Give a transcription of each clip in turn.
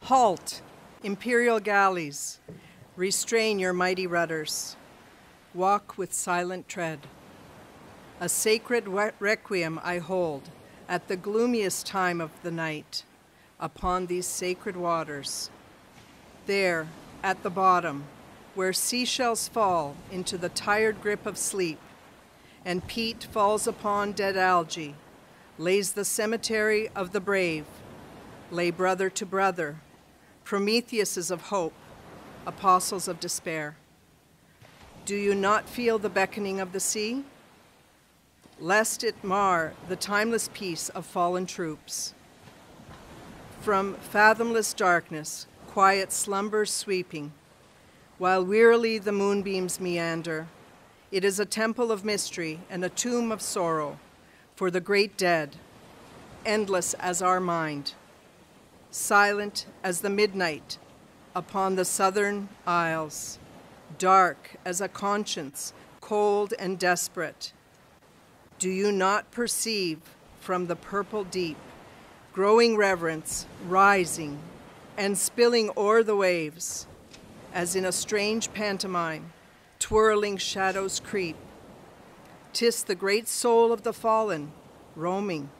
Halt, imperial galleys, restrain your mighty rudders. Walk with silent tread. A sacred requiem I hold at the gloomiest time of the night upon these sacred waters. There, at the bottom, where seashells fall into the tired grip of sleep, and peat falls upon dead algae, lays the cemetery of the brave, lay brother to brother, Prometheuses of hope, apostles of despair. Do you not feel the beckoning of the sea? Lest it mar the timeless peace of fallen troops. From fathomless darkness, quiet slumbers sweeping, while wearily the moonbeams meander, it is a temple of mystery and a tomb of sorrow for the great dead, endless as our mind, silent as the midnight upon the southern isles, dark as a conscience, cold and desperate. Do you not perceive from the purple deep growing reverence rising and spilling o'er the waves, as in a strange pantomime, twirling shadows creep? 'Tis the great soul of the fallen, roaming.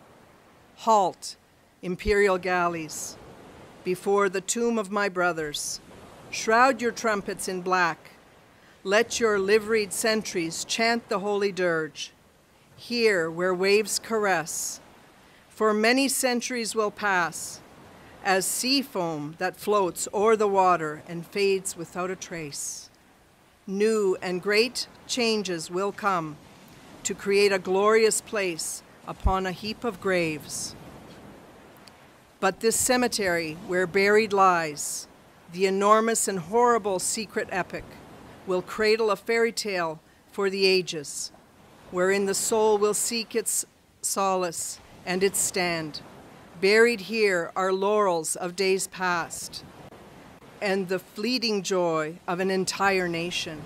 Halt, imperial galleys, before the tomb of my brothers. Shroud your trumpets in black. Let your liveried sentries chant the holy dirge. Here, where waves caress, for many centuries will pass, as sea foam that floats o'er the water and fades without a trace. New and great changes will come to create a glorious place upon a heap of graves. But this cemetery where buried lies the enormous and horrible secret epic will cradle a fairy tale for the ages, wherein the soul will seek its solace and its stand. Buried here are laurels of days past and the fleeting joy of an entire nation.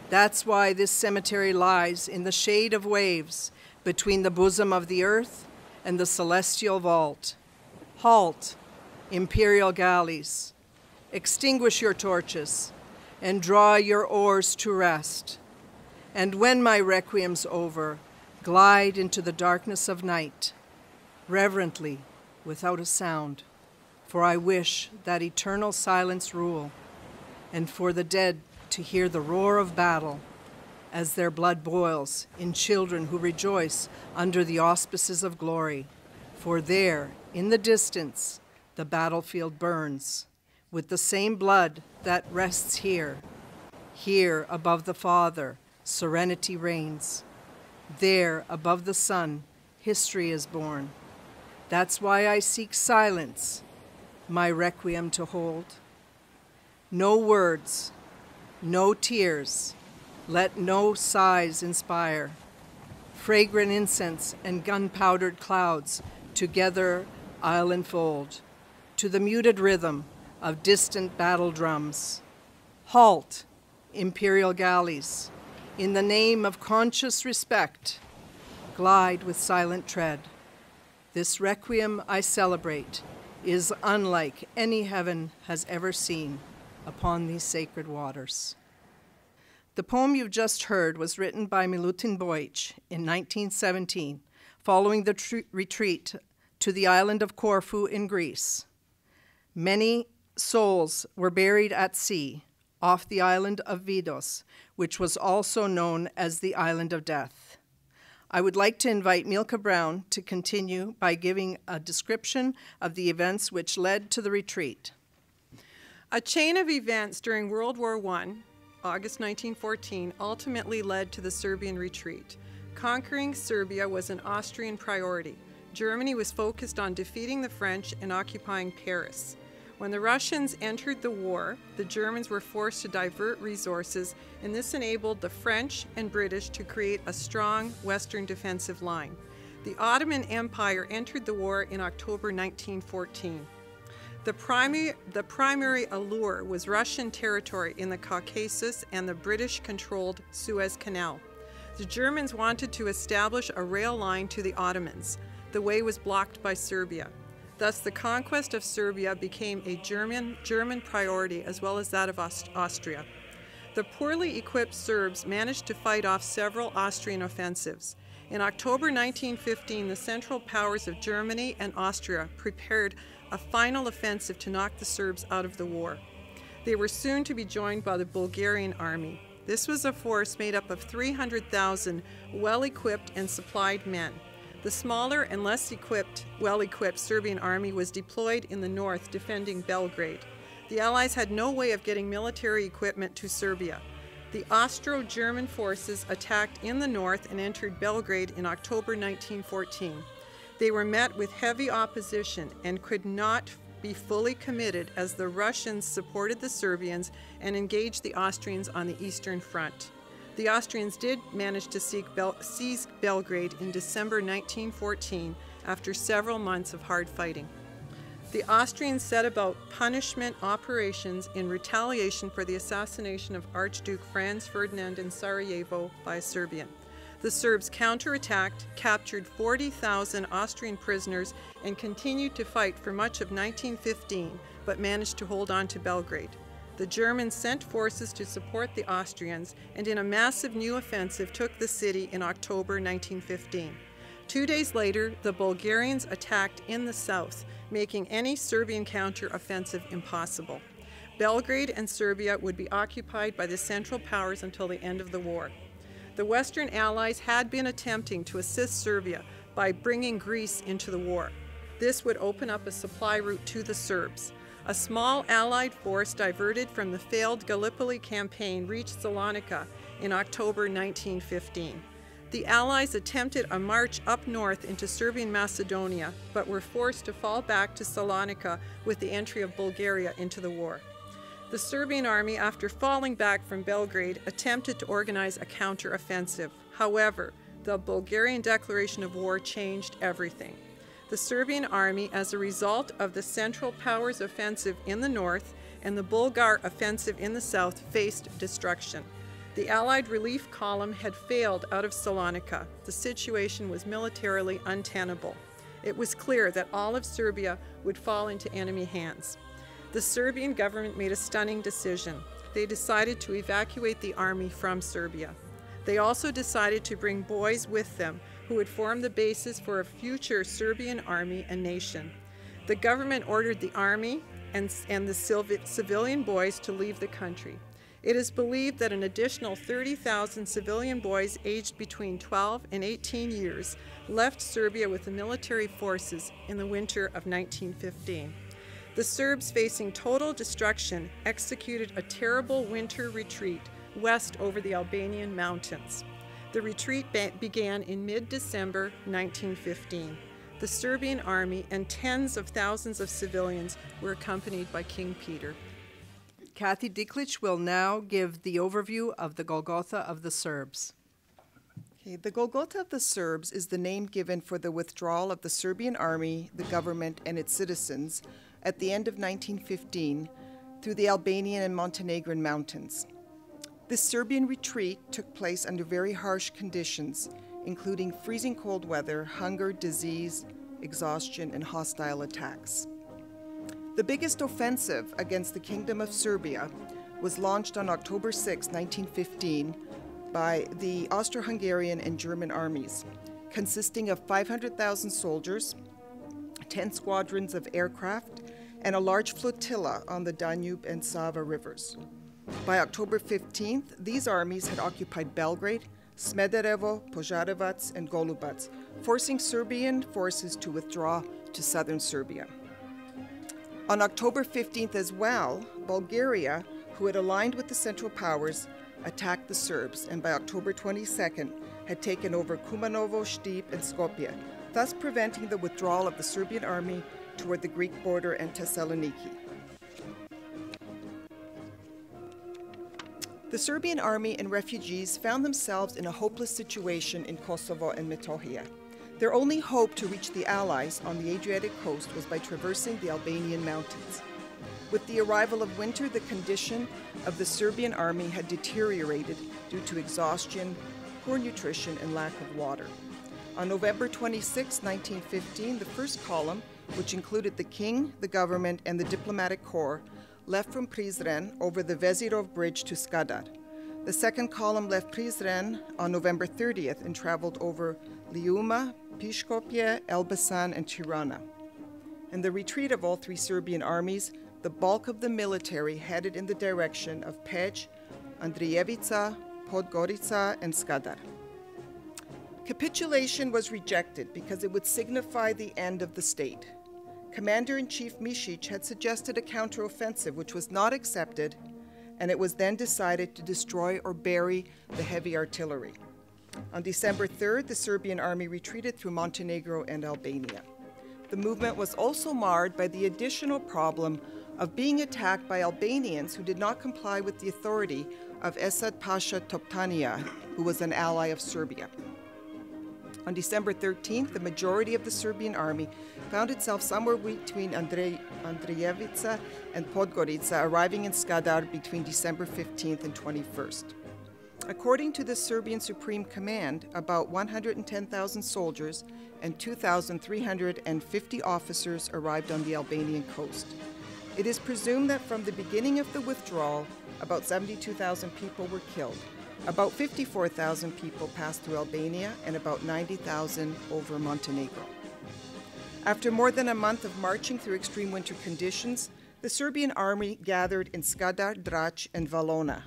That's why this cemetery lies in the shade of waves between the bosom of the earth and the celestial vault. Halt, imperial galleys, extinguish your torches and draw your oars to rest. And when my requiem's over, glide into the darkness of night, reverently, without a sound, for I wish that eternal silence rule, and for the dead to hear the roar of battle as their blood boils in children who rejoice under the auspices of glory. For there, in the distance, the battlefield burns with the same blood that rests here. Here, above the Father, serenity reigns. There, above the Son, history is born. That's why I seek silence, my requiem to hold. No words, no tears, let no sighs inspire. Fragrant incense and gunpowdered clouds together I'll enfold, to the muted rhythm of distant battle drums. Halt, imperial galleys, in the name of conscious respect, glide with silent tread. This requiem I celebrate is unlike any heaven has ever seen upon these sacred waters. The poem you've just heard was written by Milutin Bojic in 1917, following the retreat to the island of Corfu in Greece. Many souls were buried at sea off the island of Vidos, which was also known as the Island of Death. I would like to invite Milka Brown to continue by giving a description of the events which led to the retreat. A chain of events during World War I, August 1914, ultimately led to the Serbian retreat. Conquering Serbia was an Austrian priority. Germany was focused on defeating the French and occupying Paris. When the Russians entered the war, the Germans were forced to divert resources, and this enabled the French and British to create a strong Western defensive line. The Ottoman Empire entered the war in October 1914. The primary allure was Russian territory in the Caucasus and the British-controlled Suez Canal. The Germans wanted to establish a rail line to the Ottomans. The way was blocked by Serbia. Thus, the conquest of Serbia became a German priority as well as that of Austria. The poorly equipped Serbs managed to fight off several Austrian offensives. In October 1915, the Central Powers of Germany and Austria prepared a final offensive to knock the Serbs out of the war. They were soon to be joined by the Bulgarian army. This was a force made up of 300,000 well-equipped and supplied men. The smaller and less well-equipped Serbian army was deployed in the north defending Belgrade. The Allies had no way of getting military equipment to Serbia. The Austro-German forces attacked in the north and entered Belgrade in October 1914. They were met with heavy opposition and could not be fully committed as the Russians supported the Serbians and engaged the Austrians on the Eastern Front. The Austrians did manage to seize Belgrade in December 1914 after several months of hard fighting. The Austrians set about punishment operations in retaliation for the assassination of Archduke Franz Ferdinand in Sarajevo by a Serbian. The Serbs counterattacked, captured 40,000 Austrian prisoners, and continued to fight for much of 1915, but managed to hold on to Belgrade. The Germans sent forces to support the Austrians, and in a massive new offensive took the city in October 1915. 2 days later, the Bulgarians attacked in the south, making any Serbian counter-offensive impossible. Belgrade and Serbia would be occupied by the Central Powers until the end of the war. The Western Allies had been attempting to assist Serbia by bringing Greece into the war. This would open up a supply route to the Serbs. A small Allied force diverted from the failed Gallipoli campaign reached Salonika in October 1915. The Allies attempted a march up north into Serbian Macedonia, but were forced to fall back to Salonika with the entry of Bulgaria into the war. The Serbian army, after falling back from Belgrade, attempted to organize a counter-offensive. However, the Bulgarian declaration of war changed everything. The Serbian army, as a result of the Central Powers offensive in the north and the Bulgar offensive in the south, faced destruction. The Allied relief column had failed out of Salonika. The situation was militarily untenable. It was clear that all of Serbia would fall into enemy hands. The Serbian government made a stunning decision. They decided to evacuate the army from Serbia. They also decided to bring boys with them who would form the basis for a future Serbian army and nation. The government ordered the army and the civilian boys to leave the country. It is believed that an additional 30,000 civilian boys aged between 12 and 18 years left Serbia with the military forces in the winter of 1915. The Serbs, facing total destruction, executed a terrible winter retreat west over the Albanian mountains. The retreat began in mid-December 1915. The Serbian army and tens of thousands of civilians were accompanied by King Peter. Kathy Diklic will now give the overview of the Golgotha of the Serbs. Okay, the Golgotha of the Serbs is the name given for the withdrawal of the Serbian army, the government, and its citizens at the end of 1915 through the Albanian and Montenegrin mountains. This Serbian retreat took place under very harsh conditions, including freezing cold weather, hunger, disease, exhaustion, and hostile attacks. The biggest offensive against the Kingdom of Serbia was launched on October 6, 1915, by the Austro-Hungarian and German armies, consisting of 500,000 soldiers, 10 squadrons of aircraft, and a large flotilla on the Danube and Sava rivers. By October 15th, these armies had occupied Belgrade, Smederevo, Požarevac, and Golubac, forcing Serbian forces to withdraw to southern Serbia. On October 15th as well, Bulgaria, who had aligned with the Central Powers, attacked the Serbs, and by October 22nd had taken over Kumanovo, Štip, and Skopje, thus preventing the withdrawal of the Serbian army toward the Greek border and Thessaloniki. The Serbian army and refugees found themselves in a hopeless situation in Kosovo and Metohija. Their only hope to reach the Allies on the Adriatic coast was by traversing the Albanian mountains. With the arrival of winter, the condition of the Serbian army had deteriorated due to exhaustion, poor nutrition, and lack of water. On November 26, 1915, the first column, which included the king, the government, and the diplomatic corps, left from Prizren over the Vezirov Bridge to Skadar. The second column left Prizren on November 30th and traveled over Liuma, Pishkopje, Elbasan, and Tirana. In the retreat of all three Serbian armies, the bulk of the military headed in the direction of Peć, Andrijevica, Podgorica, and Skadar. Capitulation was rejected because it would signify the end of the state. Commander-in-Chief Mišić had suggested a counteroffensive, which was not accepted, and it was then decided to destroy or bury the heavy artillery. On December 3rd, the Serbian army retreated through Montenegro and Albania. The movement was also marred by the additional problem of being attacked by Albanians who did not comply with the authority of Esad Pasha Toptania, who was an ally of Serbia. On December 13th, the majority of the Serbian army found itself somewhere between Andrijevica and Podgorica, arriving in Skadar between December 15th and 21st. According to the Serbian Supreme Command, about 110,000 soldiers and 2,350 officers arrived on the Albanian coast. It is presumed that from the beginning of the withdrawal, about 72,000 people were killed. About 54,000 people passed through Albania and about 90,000 over Montenegro. After more than a month of marching through extreme winter conditions, the Serbian army gathered in Skadar, Drač, and Valona.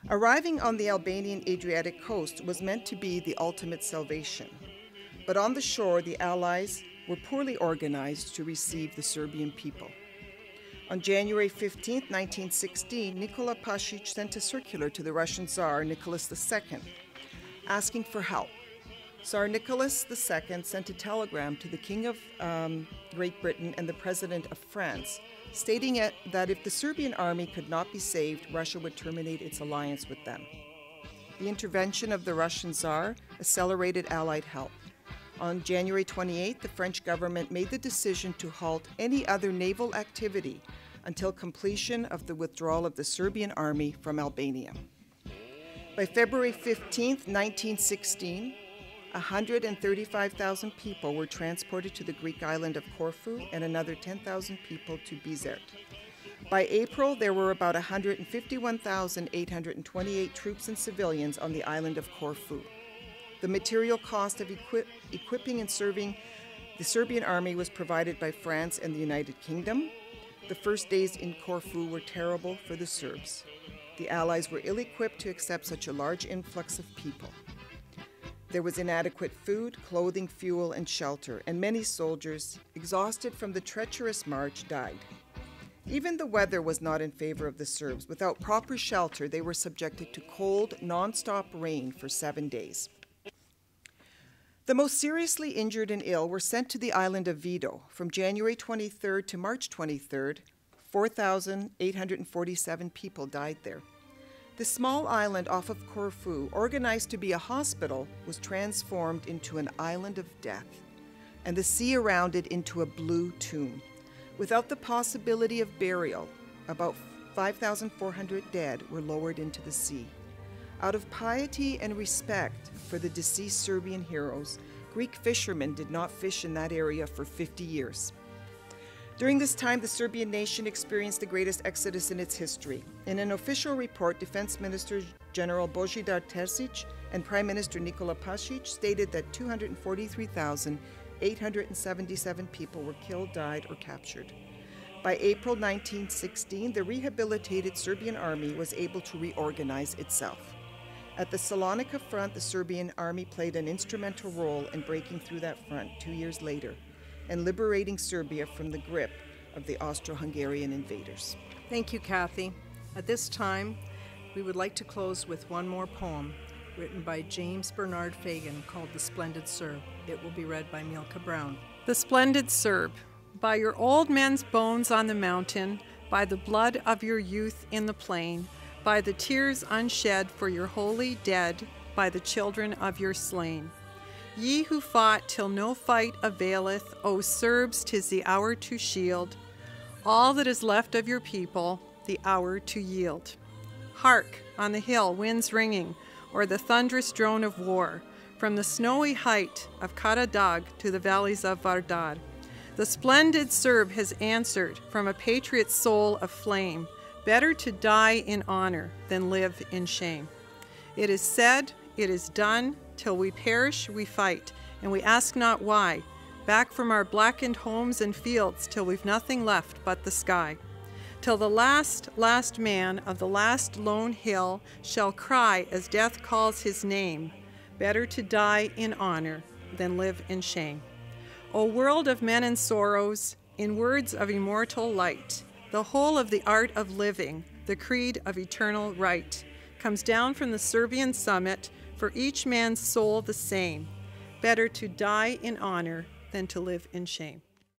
Arriving on the Albanian Adriatic coast was meant to be the ultimate salvation. But on the shore, the Allies were poorly organized to receive the Serbian people. On January 15, 1916, Nikola Pašić sent a circular to the Russian Tsar, Nicholas II, asking for help. Tsar Nicholas II sent a telegram to the King of Great Britain and the President of France, stating that if the Serbian army could not be saved, Russia would terminate its alliance with them. The intervention of the Russian Tsar accelerated Allied help. On January 28, the French government made the decision to halt any other naval activity until completion of the withdrawal of the Serbian army from Albania. By February 15, 1916, 135,000 people were transported to the Greek island of Corfu and another 10,000 people to Bizerte. By April, there were about 151,828 troops and civilians on the island of Corfu. The material cost of equipping and serving the Serbian army was provided by France and the United Kingdom. The first days in Corfu were terrible for the Serbs. The Allies were ill-equipped to accept such a large influx of people. There was inadequate food, clothing, fuel, and shelter, and many soldiers, exhausted from the treacherous march, died. Even the weather was not in favor of the Serbs. Without proper shelter, they were subjected to cold, non-stop rain for 7 days. The most seriously injured and ill were sent to the island of Vido. From January 23rd to March 23rd, 4,847 people died there. The small island off of Corfu, organized to be a hospital, was transformed into an island of death, and the sea around it into a blue tomb. Without the possibility of burial, about 5,400 dead were lowered into the sea. Out of piety and respect for the deceased Serbian heroes, Greek fishermen did not fish in that area for 50 years. During this time, the Serbian nation experienced the greatest exodus in its history. In an official report, Defense Minister General Božidar Terzić and Prime Minister Nikola Pašić stated that 243,877 people were killed, died, or captured. By April 1916, the rehabilitated Serbian army was able to reorganize itself. At the Salonika front, the Serbian army played an instrumental role in breaking through that front 2 years later and liberating Serbia from the grip of the Austro-Hungarian invaders. Thank you, Kathy. At this time, we would like to close with one more poem written by James Bernard Fagan called The Splendid Serb. It will be read by Milka Brown. The Splendid Serb. By your old men's bones on the mountain, by the blood of your youth in the plain, by the tears unshed for your holy dead, by the children of your slain. Ye who fought till no fight availeth, O Serbs, 'tis the hour to shield all that is left of your people, the hour to yield. Hark, on the hill, winds ringing, or the thunderous drone of war, from the snowy height of Karadag to the valleys of Vardar. The splendid Serb has answered from a patriot's soul aflame, better to die in honor than live in shame. It is said, it is done, till we perish we fight, and we ask not why, back from our blackened homes and fields till we've nothing left but the sky. Till the last man of the last lone hill shall cry as death calls his name, better to die in honor than live in shame. O world of men and sorrows, in words of immortal light, the whole of the art of living, the creed of eternal right, comes down from the Serbian summit, for each man's soul the same, better to die in honor than to live in shame.